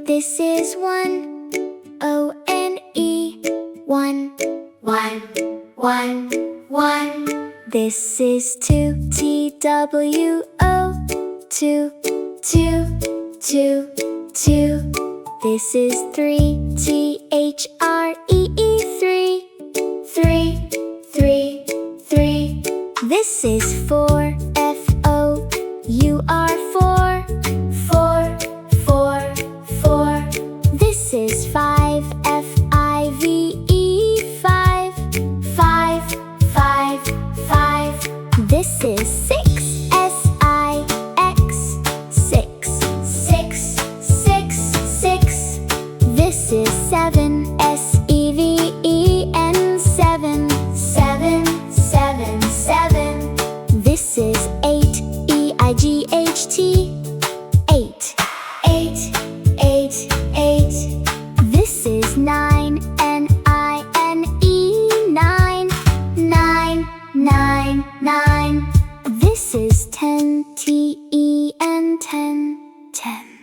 This is one, O-N-E, one, one, one, one. This is two, T-W-O, two, two, two, two. This is three, T-H-R-E-E, three, three, three, three. This is four, F-O-U-R, four, four, four, four. This is five, F-I-V-E, five, five, five, five. This is six, S-I-X, six, six, six, six. This is seven, S-E-V-E-N, seven, seven, seven, seven. This is eight, E-I-G-H-T, eight, eight, eight, eight. This is nine, N-I-N-E, nine, nine, nine, nine. This is 10, T-E-N, 10, 10.